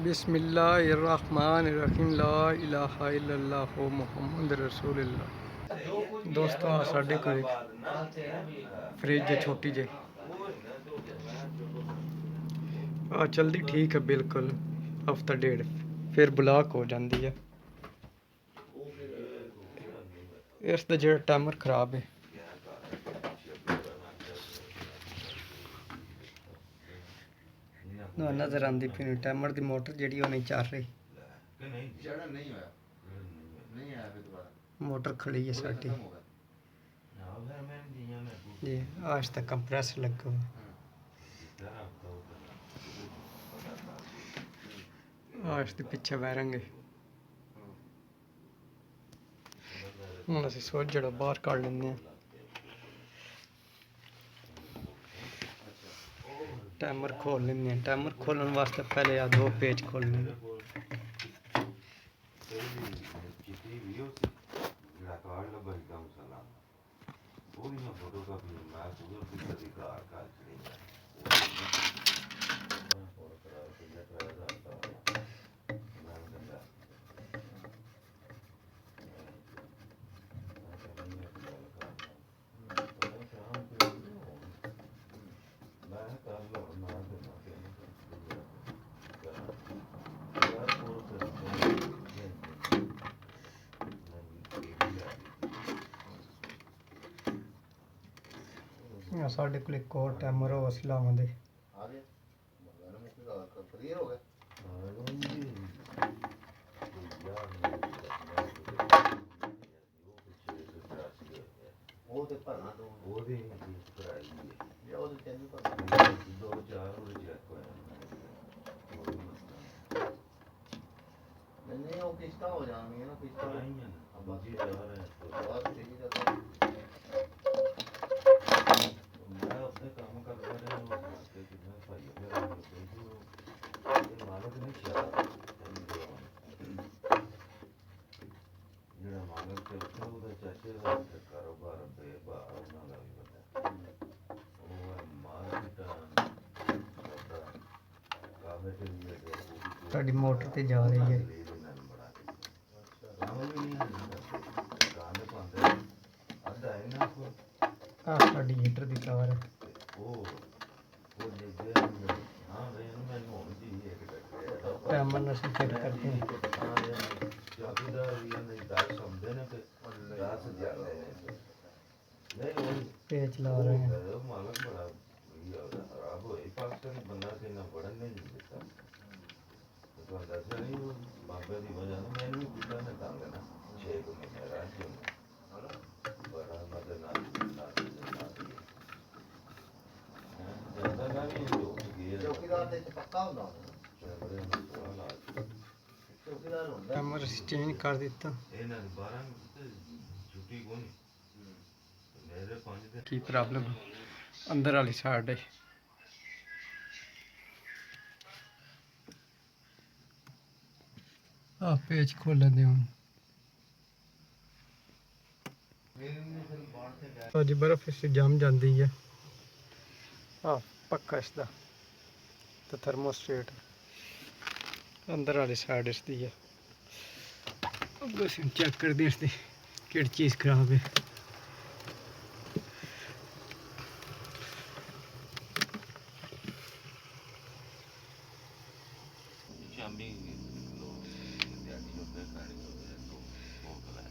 बिस्मिल्लाहिर्रहमानिर्रहीम ला इलाहा इल्लल्लाह मुहम्मद रसूलुल्लाह। दोस्तों आ साढ़े को एक फ्रिज है छोटी जी आ चलती ठीक है बिल्कुल हफ्ता डेढ़ फिर ब्लॉक हो जाती है। इसका जो टाइमर खराब है नज़र आती पी टाइमर की मोटर जी नहीं चल रही मोटर खड़ी है साड़ी जी आज तक कंप्रेसर लगा हुआ आज के पीछे बैरेंगे हूँ असं सोच जड़ा बाहर कढ़ लेंगे टाइमर खोल लेंगे टाइमर खोलने वास्ते पहले आ दो पेज खोल लेंगे साढ़े को एक और टाइमर हो असलाम दे हो जाएंगे ना साड़ी मोटर ते जा रही है साड़ी हीटर की तार है टाइमर फिट करते हैं पेच ला रहे हैं टाइमर चेंज कर दिता की प्रॉब्लम अंदर वाली साइड है पेज खोल लेंगे हूँ जी बर्फ इस जम जाती है पक्का इसका तो थर्मोस्टेट अंदर वाली साइड इसकी है बस चेक कर दें इसकी केड़ी चीज़ खराब है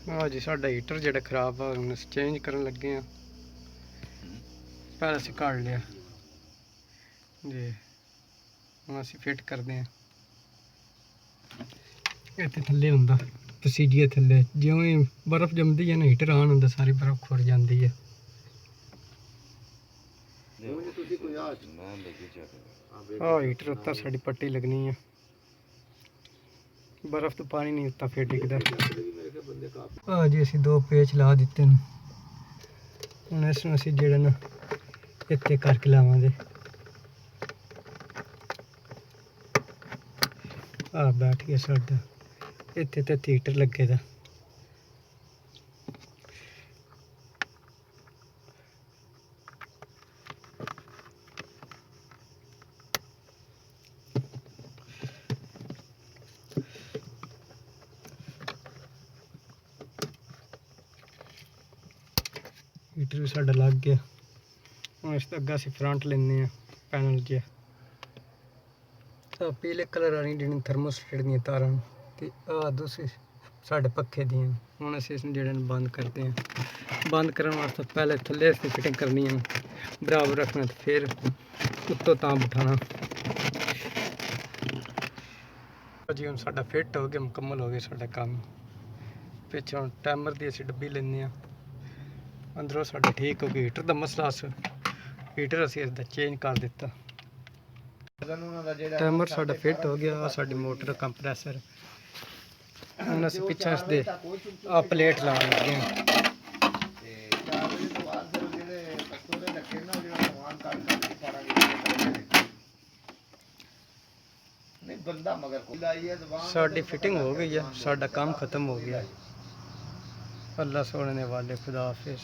हाँ जी साडा हीटर जो खराब है हम चेंज करन लगे हैं पहले असीं कढ़ लिया जी हम असीं फिट करते हैं इत्थे थल्ले हुंदा तसीजिए थल्ले जिवें बर्फ जमदी है ना हीटर ऑन हुंदा सारी बर्फ खुर जाती है हाँ हीटर उत्ता साड़ी पट्टी लगनी है बर्फ तो पानी नहीं उत्ता फिर टिकदा हाँ जी असीं दो पेच ला दिते हैं हुण इसनूं असीं जेहड़ा ना इत्ते करके लावांगे बैठ गया साडा इत्थे ते हीटर लगे दा ਮੀਟਰ ਵੀ ਸਾਡਾ ਲੱਗ ਗਿਆ। ਹੁਣ ਇਸ ਤੋਂ ਅੱਗੇ ਅਸੀਂ ਫਰੰਟ ਲੈਂਦੇ ਹਾਂ ਪੈਨਲ ਜਿਹਾ। ਤਾਂ ਪੀਲੇ ਕਲਰ ਵਾਲੀ ਜਿਹੜੀ ਥਰਮੋਸਟੇਟ ਦੀਆਂ ਤਾਰਾਂ ਤੇ ਆਹ ਦੂਸਰੀ ਸਾਡੇ ਪੱਖੇ ਦੀਆਂ। ਹੁਣ ਅਸੀਂ ਇਸ ਨੂੰ ਜਿਹੜੇ ਨੂੰ ਬੰਦ ਕਰਦੇ ਹਾਂ। ਬੰਦ ਕਰਨ ਵਾਸਤੇ ਪਹਿਲੇ ਥੱਲੇ ਅਸੀਂ ਫਿਟਿੰਗ ਕਰਨੀ ਹੈ, ਬਰਾਬਰ ਰੱਖਣਾ, ਤੇ ਫਿਰ ਉੱਤੋਂ ਤਾਂ ਬਿਠਾਉਣਾ। ਜੀ ਹੁਣ ਸਾਡਾ ਫਿੱਟ ਹੋ ਗਿਆ, ਮੁਕੰਮਲ ਹੋ ਗਿਆ ਸਾਡਾ ਕੰਮ। ਪਿੱਛੋਂ ਹੁਣ ਟਾਈਮਰ ਦੀ ਅਸੀਂ ਡੱਬੀ ਲੈਂਦੇ ਹਾਂ। ਅੰਦਰੋਂ ਸਾਡਾ ਠੀਕ ਹੋ ਗਿਆ। ਹੀਟਰ ਦਾ ਮਸਲਾ ਸੀ, ਹੀਟਰ ਅਸੀਂ ਇਸਦਾ ਚੇਂਜ ਕਰ ਦਿੱਤਾ। ਟਾਈਮਰ ਸਾਡਾ ਫਿੱਟ ਹੋ ਗਿਆ। ਸਾਡੀ ਮੋਟਰ ਕੰਪਰੈਸਰ। ਹੁਣ ਅਸੀਂ ਪਿੱਛੇ ਇਸਦੇ ਆ ਪਲੇਟ ਲਾਉਣ ਲੱਗੇ ਹਾਂ। ਸਾਡੀ ਫਿਟਿੰਗ ਹੋ ਗਈ ਹੈ, ਸਾਡਾ ਕੰਮ ਖਤਮ ਹੋ ਗਿਆ। ਅੱਲਾ ਸੋਹਣੇ ਨੇ ਵਾਲੇ, ਖੁਦਾ ਹਾਫਿਜ਼।